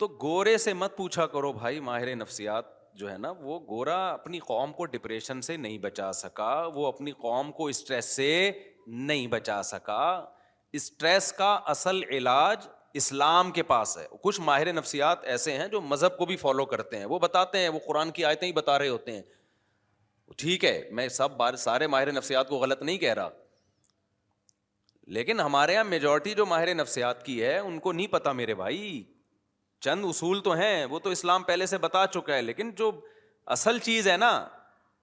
تو گورے سے مت پوچھا کرو بھائی. ماہر نفسیات جو ہے نا, وہ گورا اپنی قوم کو ڈپریشن سے نہیں بچا سکا, وہ اپنی قوم کو اسٹریس سے نہیں بچا سکا. اسٹریس کا اصل علاج اسلام کے پاس ہے. کچھ ماہر نفسیات ایسے ہیں جو مذہب کو بھی فالو کرتے ہیں, وہ بتاتے ہیں, وہ قرآن کی آیتیں ہی بتا رہے ہوتے ہیں. ٹھیک ہے, میں سارے ماہر نفسیات کو غلط نہیں کہہ رہا, لیکن ہمارے یہاں میجورٹی جو ماہر نفسیات کی ہے ان کو نہیں پتا میرے بھائی. چند اصول تو ہیں, وہ تو اسلام پہلے سے بتا چکا ہے, لیکن جو اصل چیز ہے نا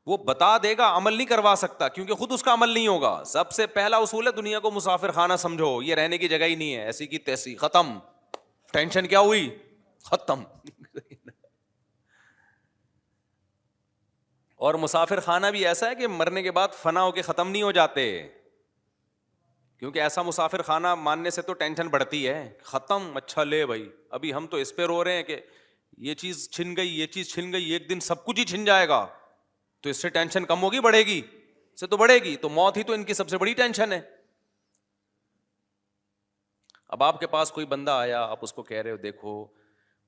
وہ بتا دے گا, عمل نہیں کروا سکتا کیونکہ خود اس کا عمل نہیں ہوگا. سب سے پہلا اصول ہے دنیا کو مسافر خانہ سمجھو, یہ رہنے کی جگہ ہی نہیں ہے, ایسی کی تیسی, ختم. ٹینشن کیا ہوئی, ختم. اور مسافر خانہ بھی ایسا ہے کہ مرنے کے بعد فنا ہو کے ختم نہیں ہو جاتے, کیونکہ ایسا مسافر خانہ ماننے سے تو ٹینشن بڑھتی ہے. ختم, اچھا لے بھائی, ابھی ہم تو اس پہ رو رہے ہیں کہ یہ چیز چھن گئی, یہ چیز چھن گئی, ایک دن سب کچھ ہی چھن جائے گا, تو اس سے ٹینشن کم ہوگی بڑھے گی؟ سے تو بڑھے گی. تو موت ہی تو ان کی سب سے بڑی ٹینشن ہے. اب آپ کے پاس کوئی بندہ آیا, آپ اس کو کہہ رہے ہو دیکھو,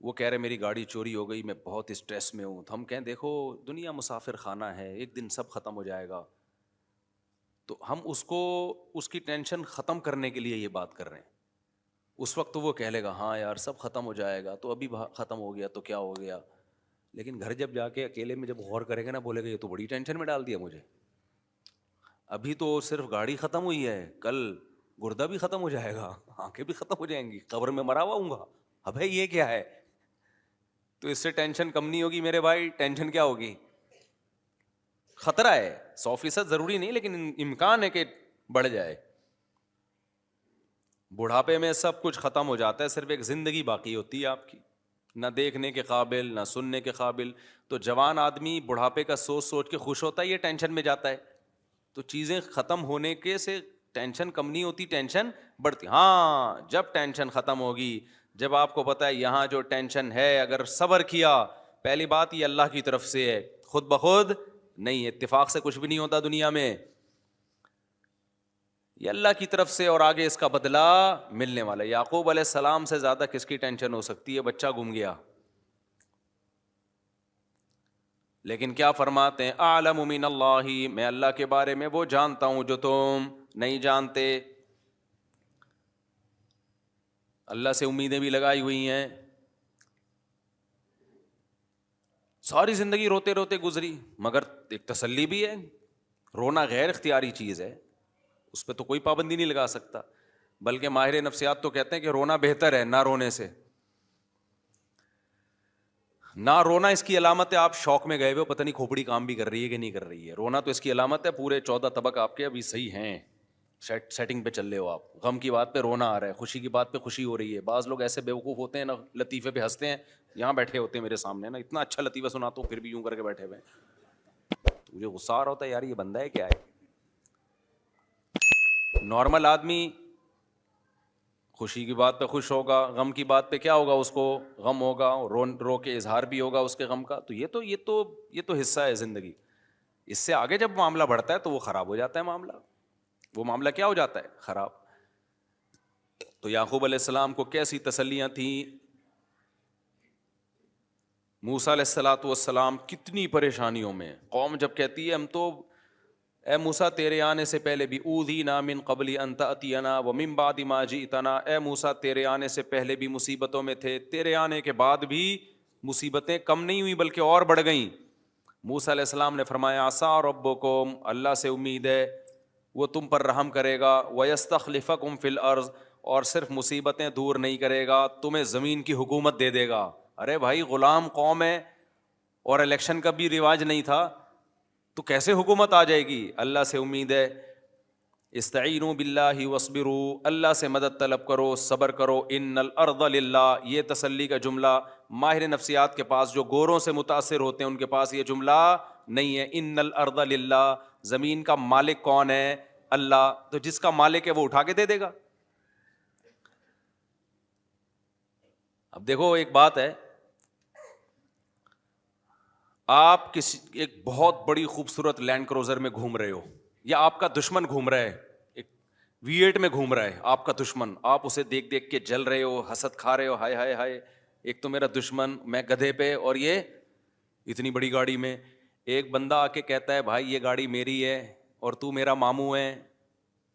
وہ کہہ رہے میری گاڑی چوری ہو گئی, میں بہت اسٹریس میں ہوں. تو ہم کہیں دیکھو دنیا مسافر خانہ ہے, ایک دن سب ختم ہو جائے گا. تو ہم اس کو اس کی ٹینشن ختم کرنے کے لیے یہ بات کر رہے ہیں. اس وقت تو وہ کہہ لے گا ہاں یار سب ختم ہو جائے گا, تو ابھی ختم ہو گیا تو کیا ہو گیا. لیکن گھر جب جا کے اکیلے میں جب غور کرے گا نا, بولے گا یہ تو بڑی ٹینشن میں ڈال دیا مجھے. ابھی تو صرف گاڑی ختم ہوئی ہے, کل گردہ بھی ختم ہو جائے گا, آنکھیں بھی ختم ہو جائیں گی, قبر میں مرا ہوا ہوں گا. ابے یہ کیا ہے؟ تو اس سے ٹینشن کم نہیں ہوگی میرے بھائی, ٹینشن کیا ہوگی؟ خطرہ ہے, 100% ضروری نہیں, لیکن امکان ہے کہ بڑھ جائے. بڑھاپے میں سب کچھ ختم ہو جاتا ہے, صرف ایک زندگی باقی ہوتی ہے آپ کی, نہ دیکھنے کے قابل نہ سننے کے قابل. تو جوان آدمی بڑھاپے کا سوچ سوچ کے خوش ہوتا ہے, یہ ٹینشن میں جاتا ہے. تو چیزیں ختم ہونے کے سے ٹینشن کم نہیں ہوتی, ٹینشن بڑھتی. ہاں جب ٹینشن ختم ہوگی, جب آپ کو پتا ہے یہاں جو ٹینشن ہے اگر صبر کیا, پہلی بات یہ اللہ کی طرف سے ہے, خود بخود نہیں, اتفاق سے کچھ بھی نہیں ہوتا دنیا میں, یہ اللہ کی طرف سے, اور آگے اس کا بدلہ ملنے والا. یعقوب علیہ السلام سے زیادہ کس کی ٹینشن ہو سکتی ہے؟ بچہ گم گیا, لیکن کیا فرماتے ہیں, اعلم من اللہ, میں اللہ کے بارے میں وہ جانتا ہوں جو تم نہیں جانتے. اللہ سے امیدیں بھی لگائی ہوئی ہیں, ساری زندگی روتے روتے گزری, مگر ایک تسلی بھی ہے, رونا غیر اختیاری چیز ہے, اس پہ تو کوئی پابندی نہیں لگا سکتا. بلکہ ماہر نفسیات تو کہتے ہیں کہ رونا بہتر ہے نہ رونے سے. نہ رونا اس کی علامت ہے آپ شوق میں گئے ہوئے, پتہ نہیں کھوپڑی کام بھی کر رہی ہے کہ نہیں کر رہی ہے. رونا تو اس کی علامت ہے پورے 14 طبق آپ کے ابھی صحیح ہیں, سیٹنگ پہ چل رہے ہو آپ. غم کی بات پہ رونا آ رہا ہے, خوشی کی بات پہ خوشی ہو رہی ہے. بعض لوگ ایسے بیوقوف ہوتے ہیں نا, لطیفے پہ ہنستے ہیں, یہاں بیٹھے ہوتے ہیں میرے سامنے نا, اتنا اچھا لطیفہ سناتا ہوں پھر بھی یوں کر کے بیٹھے ہوئے ہیں. مجھے غصہ آ رہا ہوتا ہے یار یہ بندہ ہے کیا ہے. نارمل آدمی خوشی کی بات پہ خوش ہوگا, غم کی بات پہ کیا ہوگا, اس کو غم ہوگا, رو کے اظہار بھی ہوگا اس کے غم کا. تو یہ تو حصہ ہے زندگی. اس سے آگے جب معاملہ بڑھتا ہے تو وہ خراب ہو جاتا ہے معاملہ, وہ معاملہ کیا ہو جاتا ہے, خراب. تو یعقوب علیہ السلام کو کیسی تسلیاں تھیں, موسیٰ علیہ الصلوۃ والسلام کتنی پریشانیوں میں. قوم جب کہتی ہے ہم تو اے موسیٰ تیرے آنے سے پہلے بھی اوذینا من قبل ان تأتینا ومن بعد ما جئتنا, اے موسیٰ تیرے آنے سے پہلے بھی مصیبتوں میں تھے, تیرے آنے کے بعد بھی مصیبتیں کم نہیں ہوئی بلکہ اور بڑھ گئیں. موسیٰ علیہ السلام نے فرمایا عسیٰ ربکم, اللہ سے امید ہے وہ تم پر رحم کرے گا, ویستخلفکم فی الارض, اور صرف مصیبتیں دور نہیں کرے گا, تمہیں زمین کی حکومت دے دے گا. ارے بھائی غلام قوم ہے اور الیکشن کا بھی رواج نہیں تھا, تو کیسے حکومت آ جائے گی؟ اللہ سے امید ہے. استعینوا باللہ واصبروا, اللہ سے مدد طلب کرو, صبر کرو. ان الارض للہ, یہ تسلی کا جملہ ماہر نفسیات کے پاس جو گوروں سے متاثر ہوتے ہیں ان کے پاس یہ جملہ نہیں ہے. ان الارض للہ, زمین کا مالک کون ہے؟ اللہ. تو جس کا مالک ہے وہ اٹھا کے دے دے گا. اب دیکھو ایک بات ہے, آپ کسی ایک بہت بڑی خوبصورت لینڈ کروزر میں گھوم رہے ہو, یا آپ کا دشمن گھوم رہا ہے, ایک V8 میں گھوم رہا ہے آپ کا دشمن, آپ اسے دیکھ دیکھ کے جل رہے ہو, حسد کھا رہے ہو, ہائے ہائے ہائے ایک تو میرا دشمن، میں گدھے پہ اور یہ اتنی بڑی گاڑی میں. ایک بندہ آ کے کہتا ہے بھائی یہ گاڑی میری ہے اور تو میرا ماموں ہے,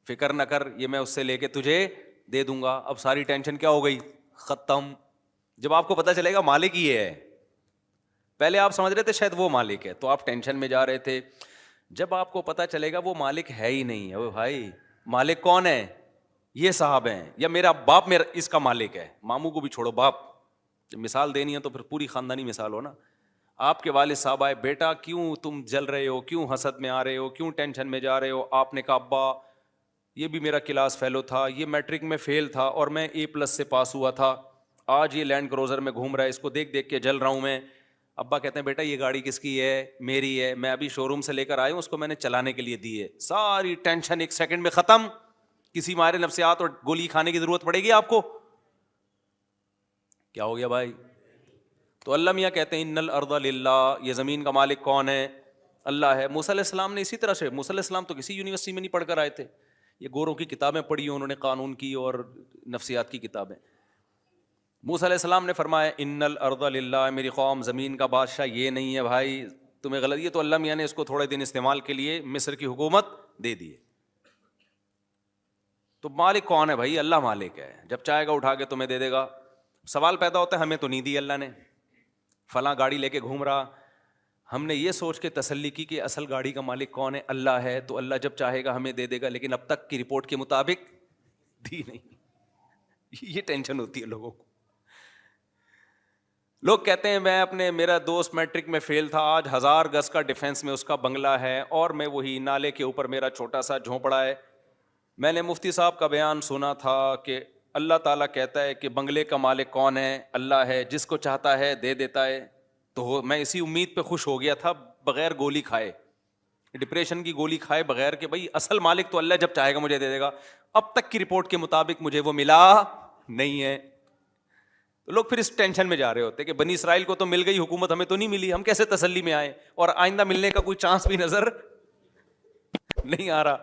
فکر نہ کر, یہ میں اس سے لے کے تجھے دے دوں گا. اب ساری ٹینشن کیا ہو گئی, ختم. جب آپ کو پتہ چلے گا مالک یہ ہے, پہلے آپ سمجھ رہے تھے شاید وہ مالک ہے تو آپ ٹینشن میں جا رہے تھے. جب آپ کو پتہ چلے گا وہ مالک ہے ہی نہیں ہے, بھائی مالک کون ہے, یہ صاحب ہیں, یا میرا باپ میرا اس کا مالک ہے. ماموں کو بھی چھوڑو, باپ, جب مثال دینی ہے تو پھر پوری خاندانی مثال ہو نا. آپ کے والد صاحب آئے, بیٹا کیوں تم جل رہے ہو, کیوں حسد میں آ رہے ہو, کیوں ٹینشن میں جا رہے ہو. آپ نے کہا ابا یہ بھی میرا کلاس فیلو تھا, یہ میٹرک میں فیل تھا اور میں A+ سے پاس ہوا تھا, آج یہ لینڈ کروزر میں گھوم رہا ہے, اس کو دیکھ دیکھ کے جل رہا ہوں میں. ابا کہتے ہیں بیٹا یہ گاڑی کس کی ہے, میری ہے, میں ابھی شو روم سے لے کر آیا ہوں, اس کو میں نے چلانے کے لیے دی ہے. ساری ٹینشن ایک سیکنڈ میں ختم. کسی مارے نفسیات اور گولی کھانے کی ضرورت پڑے گی آپ کو؟ کیا ہو گیا بھائی؟ تو اللہ میاں کہتے ہیں ان الارض للہ, یہ زمین کا مالک کون ہے, اللہ ہے. موسیٰ علیہ السلام نے اسی طرح سے, موسیٰ علیہ السلام تو کسی یونیورسٹی میں نہیں پڑھ کر آئے تھے, یہ گوروں کی کتابیں پڑھی انہوں نے, قانون کی اور نفسیات کی کتابیں. موسیٰ علیہ السلام نے فرمایا ان الارض للہ, میری قوم زمین کا بادشاہ یہ نہیں ہے بھائی, تمہیں غلط. یہ تو اللہ میاں نے اس کو تھوڑے دن استعمال کے لیے مصر کی حکومت دے دی ہے. تو مالک کون ہے بھائی؟ اللہ مالک ہے, جب چاہے گا اٹھا کے تمہیں دے دے گا. سوال پیدا ہوتا ہے ہمیں تو نہیں دی اللہ نے, فلاں گاڑی لے کے گھوم رہا. ہم نے یہ سوچ کے تسلی کی کہ اصل گاڑی کا مالک کون ہے, اللہ ہے, تو اللہ جب چاہے گا ہمیں دے دے گا, لیکن اب تک کی رپورٹ کے مطابق دی نہیں. یہ ٹینشن ہوتی ہے لوگوں کو. لوگ کہتے ہیں میرا دوست میٹرک میں فیل تھا, آج 1000 گز کا ڈیفینس میں اس کا بنگلہ ہے اور میں وہی نالے کے اوپر میرا چھوٹا سا جھونپڑا ہے. میں نے مفتی صاحب کا بیان سنا تھا کہ اللہ تعالیٰ کہتا ہے کہ بنگلے کا مالک کون ہے, اللہ ہے, جس کو چاہتا ہے دے دیتا ہے. تو میں اسی امید پہ خوش ہو گیا تھا, بغیر گولی کھائے, ڈپریشن کی گولی کھائے بغیر, کہ بھائی اصل مالک تو اللہ, جب چاہے گا مجھے دے دے گا. اب تک کی رپورٹ کے مطابق مجھے وہ ملا نہیں ہے. لوگ پھر اس ٹینشن میں جا رہے ہوتے کہ بنی اسرائیل کو تو مل گئی حکومت, ہمیں تو نہیں ملی, ہم کیسے تسلی میں آئے, اور آئندہ ملنے کا کوئی چانس بھی نظر نہیں آ رہا.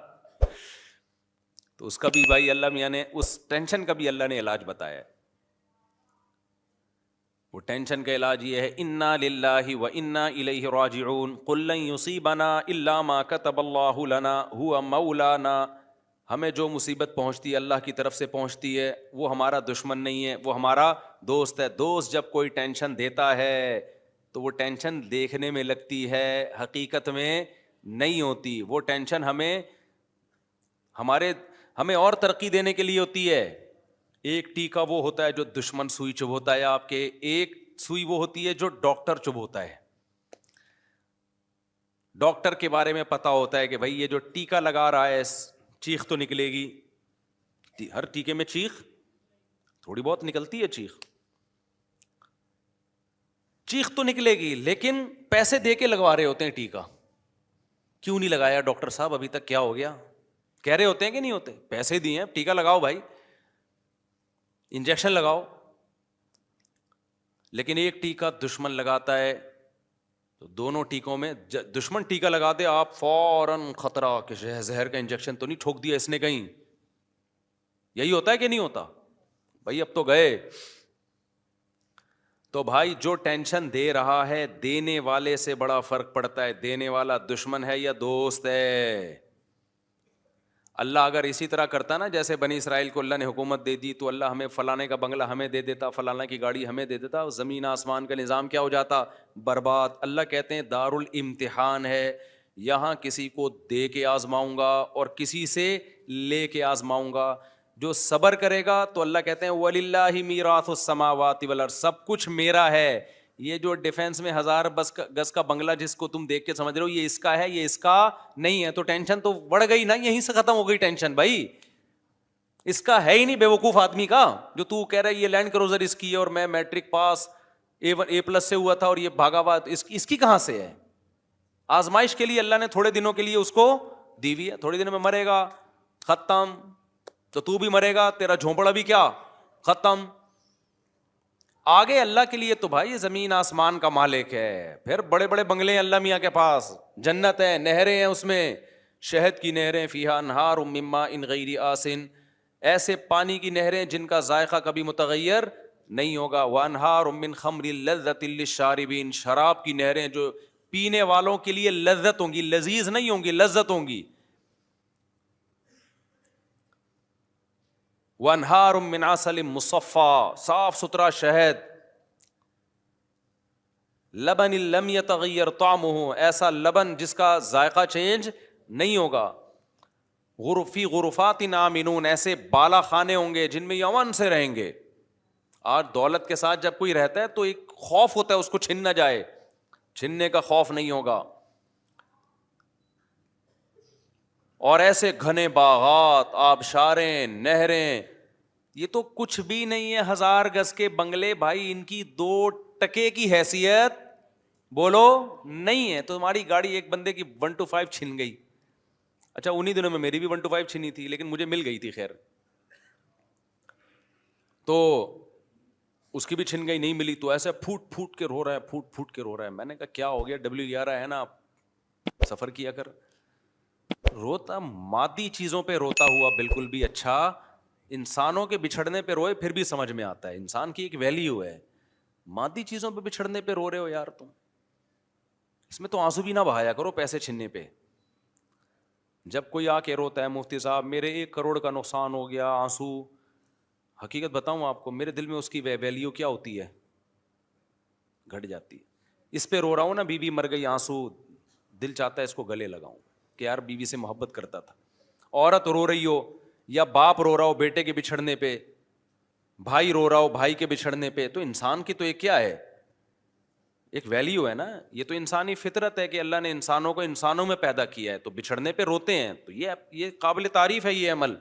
تو اس کا بھی بھائی اللہ میاں نے, اس ٹینشن کا بھی اللہ نے علاج بتایا ہے. وہ ٹینشن کا علاج یہ ہے, انا للہ و انا الیہ راجعون, قل لن یصیبنا الا ما کتب اللہ لنا هو مولانا. ہمیں جو مصیبت پہنچتی ہے اللہ کی طرف سے پہنچتی ہے, وہ ہمارا دشمن نہیں ہے, وہ ہمارا دوست ہے. دوست جب کوئی ٹینشن دیتا ہے تو وہ ٹینشن دیکھنے میں لگتی ہے, حقیقت میں نہیں ہوتی. وہ ٹینشن ہمیں اور ترقی دینے کے لیے ہوتی ہے. ایک ٹیکا وہ ہوتا ہے جو دشمن سوئی چبھوتا ہے آپ کے, ایک سوئی وہ ہوتی ہے جو ڈاکٹر چبھوتا ہے. ڈاکٹر کے بارے میں پتا ہوتا ہے کہ بھائی یہ جو ٹیکا لگا رہا ہے چیخ تو نکلے گی, ہر ٹیکے میں چیخ تھوڑی بہت نکلتی ہے, چیخ تو نکلے گی, لیکن پیسے دے کے لگوا رہے ہوتے ہیں ٹیکا. کیوں نہیں لگایا ڈاکٹر صاحب ابھی تک, کیا ہو گیا, کہہ رہے ہوتے ہیں کہ نہیں ہوتے, پیسے دیے ہیں ٹیکا لگاؤ بھائی, انجیکشن لگاؤ. لیکن ایک ٹیکا دشمن لگاتا ہے تو دونوں ٹیکوں میں, دشمن ٹیکا لگا دے آپ فوراً خطرہ کہ زہر کا انجیکشن تو نہیں ٹھوک دیا اس نے کہیں. یہی ہوتا ہے کہ نہیں ہوتا بھائی؟ اب تو گئے. تو بھائی جو ٹینشن دے رہا ہے, دینے والے سے بڑا فرق پڑتا ہے, دینے والا دشمن ہے یا دوست ہے. اللہ اگر اسی طرح کرتا نا, جیسے بنی اسرائیل کو اللہ نے حکومت دے دی تو اللہ ہمیں فلانے کا بنگلہ ہمیں دے دیتا, فلانے کی گاڑی ہمیں دے دیتا, زمین آسمان کا نظام کیا ہو جاتا, برباد. اللہ کہتے ہیں دار الامتحان ہے, یہاں کسی کو دے کے آزماؤں گا اور کسی سے لے کے آزماؤں گا. جو صبر کرے گا تو اللہ کہتے ہیں وَلِلَّهِ مِيرَاثُ السَّمَاوَاتِ وَالْأَرْضِ, سب کچھ میرا ہے. یہ جو ڈیفینس میں 1000 گز کا بنگلہ جس کو تم دیکھ کے سمجھ رہے ہو یہ اس کا ہے, یہ اس کا نہیں ہے, تو ٹینشن تو بڑھ گئی نا, یہیں سے ختم ہو گئی ٹینشن بھائی. اس کا ہے ہی نہیں, بیوقوف آدمی کا, جو تو کہہ رہا ہے یہ لینڈ کروزر اس کی ہے اور میں میٹرک پاس A+ سے ہوا تھا اور یہ بھاگا ہوا, اس کی کہاں سے ہے؟ آزمائش کے لیے اللہ نے تھوڑے دنوں کے لیے اس کو دی ہوئی ہے, تھوڑے دنوں میں مرے گا, ختم. تو بھی مرے گا, تیرا جھونپڑا بھی کیا, ختم. آگے اللہ کے لیے تو بھائی زمین آسمان کا مالک ہے, پھر بڑے بڑے بنگلے ہیں اللہ میاں کے پاس, جنت ہے, نہریں ہیں اس میں, شہد کی نہریں, فیہا انہار من ماء غیر آسن, ایسے پانی کی نہریں جن کا ذائقہ کبھی متغیر نہیں ہوگا. وانہار من خمر لذۃ للشاربین, شراب کی نہریں جو پینے والوں کے لیے لذت ہوں گی, لذیذ نہیں ہوں گی, لذت ہوں گی. وانہار من عسل مصفی, صاف ستھرا شہد. لبن لم یتغیر طعمہ, ایسا لبن جس کا ذائقہ چینج نہیں ہوگا. غرفی غرفات آمنون, ایسے بالا خانے ہوں گے جن میں یہ امن سے رہیں گے. آج دولت کے ساتھ جب کوئی رہتا ہے تو ایک خوف ہوتا ہے اس کو چھن نہ جائے, چھننے کا خوف نہیں ہوگا. اور ایسے گھنے باغات, آبشاریں, نہریں, یہ تو کچھ بھی نہیں ہے. 1000 گز کے بنگلے بھائی, ان کی 2 ٹکے کی حیثیت بولو نہیں ہے. تو تمہاری گاڑی ایک بندے کی 125 چھن گئی. اچھا انہی دنوں میں میری بھی 125 چھنی تھی, لیکن مجھے مل گئی تھی خیر. تو اس کی بھی چھن گئی, نہیں ملی, تو ایسے پھوٹ پھوٹ کے رو رہا ہے, پھوٹ پھوٹ کے رو رہا ہے. میں نے کہا کیا ہو گیا, W11 ہے نا, سفر کیا کر. روتا مادی چیزوں پہ روتا ہوا بالکل بھی اچھا, انسانوں کے بچھڑنے پہ روئے پھر بھی سمجھ میں آتا ہے. انسان کی ایک ویلیو ہے, مادی چیزوں پہ بچھڑنے پہ رو رہے ہو یار تم, اس میں تو آنسو بھی نہ بہایا کرو پیسے چھننے پہ. جب کوئی آ کے روتا ہے مفتی صاحب میرے 1 کروڑ کا نقصان ہو گیا, آنسو, حقیقت بتاؤں آپ کو, میرے دل میں اس کی ویلیو کیا ہوتی ہے, گھٹ جاتی ہے. اس پہ رو رہا ہوں نا, بیوی مر گئی, آنسو, دل چاہتا ہے اس کو گلے لگاؤں کہ یار بیوی سے محبت کرتا تھا. عورت رو رہی ہو یا باپ رو رہا ہو بیٹے کے بچھڑنے پہ, بھائی رو رہا ہو بھائی کے بچھڑنے پہ, تو انسان کی تو ایک کیا ہے, ایک ویلیو ہے نا. یہ تو انسانی فطرت ہے کہ اللہ نے انسانوں کو انسانوں میں پیدا کیا ہے, تو بچھڑنے پہ روتے ہیں. تو یہ قابل تعریف ہے یہ عمل.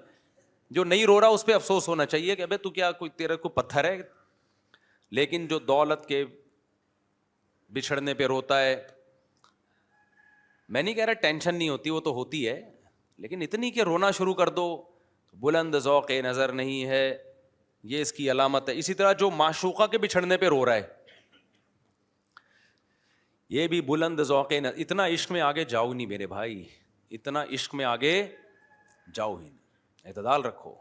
جو نہیں رو رہا اس پہ افسوس ہونا چاہیے کہ ابے تو کیا کوئی تیرے کو پتھر ہے. لیکن جو دولت کے بچھڑنے پہ روتا ہے, میں نہیں کہہ رہا ٹینشن نہیں ہوتی, وہ تو ہوتی ہے, لیکن اتنی کہ رونا شروع کر دو, بلند ذوق نظر نہیں ہے, یہ اس کی علامت ہے. اسی طرح جو معشوقہ کے بچھڑنے پہ رو رہا ہے, یہ بھی بلند ذوق نظر. اتنا عشق میں آگے جاؤ نہیں میرے بھائی, اتنا عشق میں آگے جاؤ ہی نہیں, اعتدال رکھو.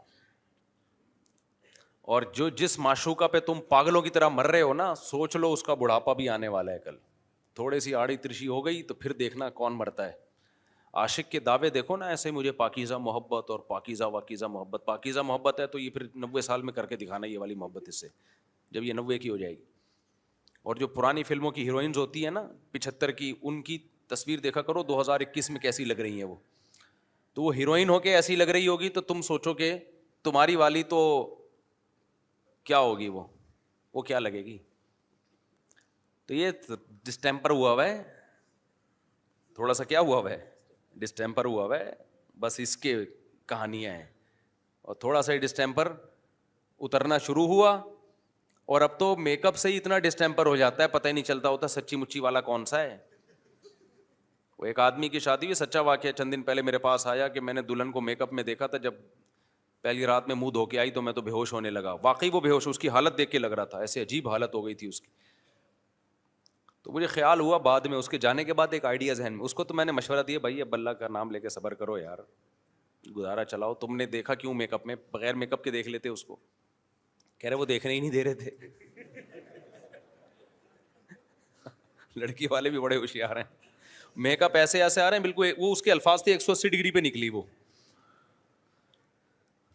اور جو جس معشوقہ پہ تم پاگلوں کی طرح مر رہے ہو نا, سوچ لو اس کا بڑھاپا بھی آنے والا ہے کل. تھوڑی سی آڑی ترشی ہو گئی تو پھر دیکھنا کون مرتا ہے. عاشق کے دعوے دیکھو نا ایسے, مجھے پاکیزہ محبت اور پاکیزہ واکیزہ محبت. پاکیزہ محبت ہے تو یہ پھر 90 سال میں کر کے دکھانا یہ والی محبت اس سے, جب یہ 90 کی ہو جائے گی. اور جو پرانی فلموں کی ہیروئنز ہوتی ہیں نا 75 کی, ان کی تصویر دیکھا کرو 2021 میں کیسی لگ رہی ہیں وہ. تو وہ ہیروئن ہو کے ایسی لگ رہی ہوگی تو تم سوچو کہ تمہاری والی تو کیا ہوگی, وہ کیا لگے گی. تو یہ ڈسٹیمپر ہوا ہے, تھوڑا سا کیا ہوا ہے, ڈسٹیمپر ہوا ہے, بس اس کے کہانیاں ہیں. اور تھوڑا سا ڈسٹیمپر اترنا شروع ہوا, اور اب تو میک اپ سے ہی اتنا ڈسٹیمپر ہو جاتا ہے پتہ ہی نہیں چلتا ہوتا سچی مچی والا کون سا ہے. وہ ایک آدمی کی شادی ہوئی, سچا واقعہ, چند دن پہلے میرے پاس آیا کہ میں نے دلہن کو میک اپ میں دیکھا تھا, جب پہلی رات میں منہ دھو کے آئی تو میں تو بے ہوش ہونے لگا. واقعی وہ بے ہوش, اس کی حالت دیکھ کے لگ رہا تھا, ایسے عجیب حالت ہو گئی تھی اس کی. تو مجھے خیال ہوا بعد میں, اس کے جانے کے بعد ایک آئیڈیا ذہن میں, اس کو تو میں نے مشورہ دیا بھائی اب اللہ کا نام لے کے صبر کرو یار, گزارا چلاؤ. تم نے دیکھا کیوں میک اپ میں, بغیر میک اپ کے دیکھ لیتے اس کو. کہہ رہے وہ دیکھنے ہی نہیں دے رہے تھے. لڑکی والے بھی بڑے ہوشیار ہیں, میک اپ ایسے ایسے آ رہے ہیں بالکل, وہ اس کے الفاظ تھے 180 ڈگری پہ نکلی وہ.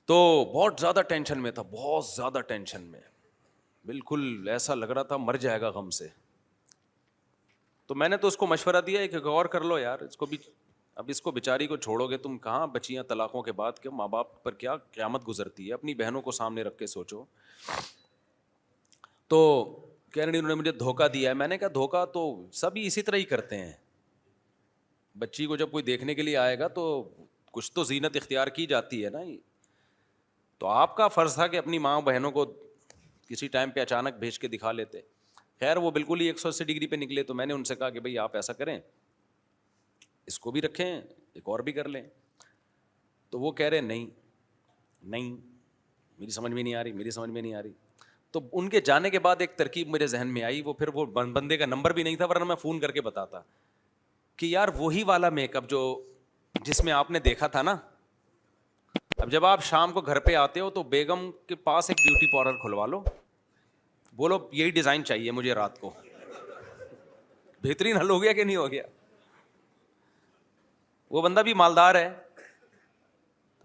تو بہت زیادہ ٹینشن میں تھا, بہت زیادہ ٹینشن میں, بالکل ایسا لگ رہا تھا مر جائے گا غم سے. تو میں نے تو اس کو مشورہ دیا کہ غور کر لو یار, اس کو بھی اب اس کو بیچاری کو چھوڑو گے تم کہاں بچیاں طلاقوں کے بعد, کہ ماں باپ پر کیا قیامت گزرتی ہے, اپنی بہنوں کو سامنے رکھ کے سوچو. تو کہہ رہی انہوں نے مجھے دھوکہ دیا ہے. میں نے کہا دھوکہ تو سبھی اسی طرح ہی کرتے ہیں, بچی کو جب کوئی دیکھنے کے لیے آئے گا تو کچھ تو زینت اختیار کی جاتی ہے نا. تو آپ کا فرض تھا کہ اپنی ماں بہنوں کو کسی ٹائم پہ اچانک بھیج کے دکھا لیتے. خیر وہ بالکل ہی 180 ڈگری پہ نکلے. تو میں نے ان سے کہا کہ بھائی آپ ایسا کریں, اس کو بھی رکھیں ایک اور بھی کر لیں. تو وہ کہہ رہے نہیں میری سمجھ میں نہیں آ رہی. تو ان کے جانے کے بعد ایک ترکیب میرے ذہن میں آئی, وہ پھر وہ بندے کا نمبر بھی نہیں تھا ورنہ میں فون کر کے بتاتا کہ یار وہی والا میک اپ جو جس میں آپ نے دیکھا تھا نا, اب جب آپ شام کو گھر پہ آتے ہو تو بیگم کے پاس ایک بیوٹی پارلر کھلوا لو, بولو یہی ڈیزائن چاہیے مجھے رات کو. بہترین حل ہو گیا کہ نہیں ہو گیا؟ وہ بندہ بھی مالدار ہے,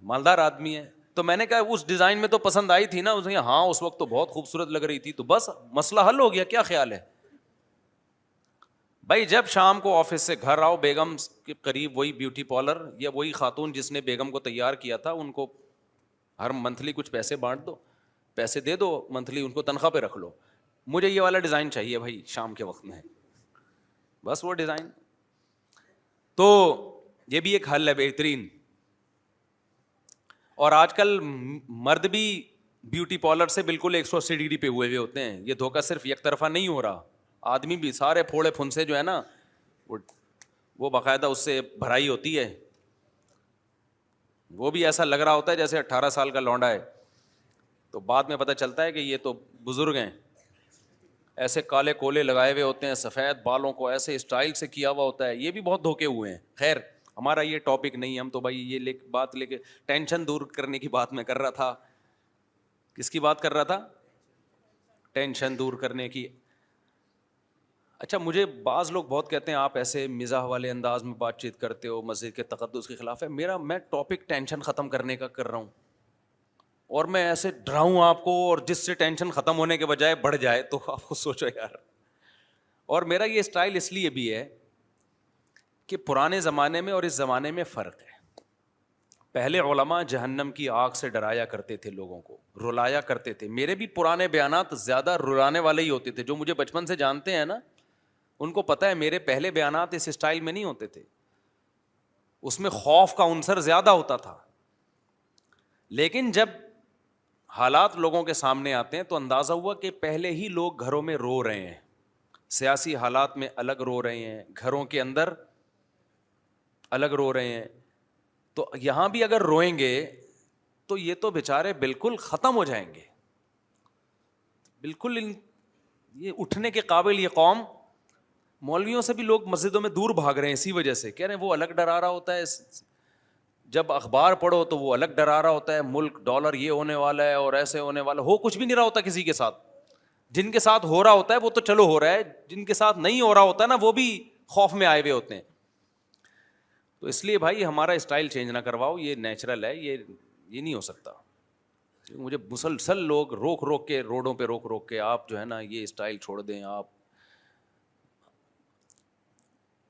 مالدار آدمی ہے. تو میں نے کہا اس ڈیزائن میں تو پسند آئی تھی نا, اس نے ہاں اس وقت تو بہت خوبصورت لگ رہی تھی, تو بس مسئلہ حل ہو گیا. کیا خیال ہے بھائی؟ جب شام کو آفس سے گھر آؤ, بیگم کے قریب وہی بیوٹی پارلر یا وہی خاتون جس نے بیگم کو تیار کیا تھا, ان کو ہر منتھلی کچھ پیسے بانٹ دو, پیسے دے دو منتھلی, ان کو تنخواہ پہ رکھ لو. مجھے یہ والا ڈیزائن چاہیے بھائی شام کے وقت میں, بس وہ ڈیزائن. تو یہ بھی ایک حل ہے بہترین. اور آج کل مرد بھی بیوٹی پارلر سے بالکل 180 ڈگری پہ ہوئے ہوتے ہیں. یہ دھوکہ صرف یک طرفہ نہیں ہو رہا, آدمی بھی سارے پھوڑے پھنسے جو ہے نا وہ باقاعدہ اس سے بھرائی ہوتی ہے. وہ بھی ایسا لگ رہا ہوتا ہے جیسے 18 سال کا لونڈا ہے, تو بعد میں پتہ چلتا ہے کہ یہ تو بزرگ ہیں. ایسے کالے کولے لگائے ہوئے ہوتے ہیں, سفید بالوں کو ایسے اسٹائل سے کیا ہوا ہوتا ہے. یہ بھی بہت دھوکے ہوئے ہیں. خیر ہمارا یہ ٹاپک نہیں, ہم تو بھائی یہ بات لے کے ٹینشن دور کرنے کی بات میں کر رہا تھا. کس کی بات کر رہا تھا؟ ٹینشن دور کرنے کی. اچھا, مجھے بعض لوگ بہت کہتے ہیں آپ ایسے مزاح والے انداز میں بات چیت کرتے ہو, مسجد کے تقدس کے خلاف ہے. میں ٹاپک ٹینشن ختم کرنے کا کر رہا ہوں, اور میں ایسے ڈراؤں آپ کو, اور جس سے ٹینشن ختم ہونے کے بجائے بڑھ جائے, تو آپ کو سوچو یار. اور میرا یہ اسٹائل اس لیے بھی ہے کہ پرانے زمانے میں اور اس زمانے میں فرق ہے. پہلے علماء جہنم کی آگ سے ڈرایا کرتے تھے, لوگوں کو رلایا کرتے تھے. میرے بھی پرانے بیانات زیادہ رلانے والے ہی ہوتے تھے. جو مجھے بچپن سے جانتے ہیں نا, ان کو پتہ ہے میرے پہلے بیانات اس اسٹائل میں نہیں ہوتے تھے. اس میں خوف کا عنصر زیادہ ہوتا تھا. لیکن جب حالات لوگوں کے سامنے آتے ہیں تو اندازہ ہوا کہ پہلے ہی لوگ گھروں میں رو رہے ہیں, سیاسی حالات میں الگ رو رہے ہیں, گھروں کے اندر الگ رو رہے ہیں. تو یہاں بھی اگر روئیں گے تو یہ تو بیچارے بالکل ختم ہو جائیں گے. بالکل یہ اٹھنے کے قابل یہ قوم. مولویوں سے بھی لوگ مسجدوں میں دور بھاگ رہے ہیں اسی وجہ سے. کہہ رہے ہیں وہ الگ ڈرا رہا ہوتا ہے, جب اخبار پڑھو تو وہ الگ ڈرا رہا ہوتا ہے, ملک ڈالر یہ ہونے والا ہے اور ایسے ہونے والا. ہو کچھ بھی نہیں رہا ہوتا کسی کے ساتھ. جن کے ساتھ ہو رہا ہوتا ہے وہ تو چلو ہو رہا ہے, جن کے ساتھ نہیں ہو رہا ہوتا ہے نا, وہ بھی خوف میں آئے ہوئے ہوتے ہیں. تو اس لیے بھائی ہمارا اسٹائل چینج نہ کرواؤ, یہ نیچرل ہے, یہ نہیں ہو سکتا. مجھے مسلسل لوگ روک کے روڈوں پہ روک کے آپ جو ہے نا یہ اسٹائل چھوڑ دیں. آپ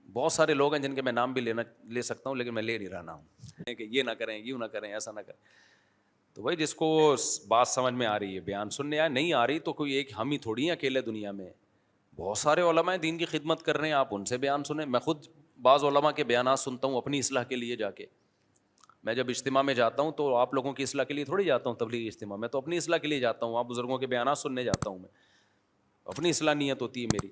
بہت سارے لوگ ہیں جن کے میں نام بھی لے سکتا ہوں, لیکن میں لے نہیں رہا نام, کہ یہ نہ کریں, یوں نہ کریں, ایسا نہ کریں. تو بھائی جس کو بات سمجھ میں آ رہی ہے بیان سننے, یا نہیں آ رہی تو کوئی ایک ہم ہی تھوڑی ہیں اکیلے دنیا میں. بہت سارے علماء دین کی خدمت کر رہے ہیں, آپ ان سے بیان سنیں. میں خود بعض علماء کے بیانات سنتا ہوں اپنی اصلاح کے لیے جا کے. میں جب اجتماع میں جاتا ہوں تو آپ لوگوں کی اصلاح کے لیے تھوڑی جاتا ہوں تبلیغی اجتماع میں, تو اپنی اصلاح کے لیے جاتا ہوں. آپ بزرگوں کے بیانات سننے جاتا ہوں, میں اپنی اصلاح نیت ہوتی ہے میری.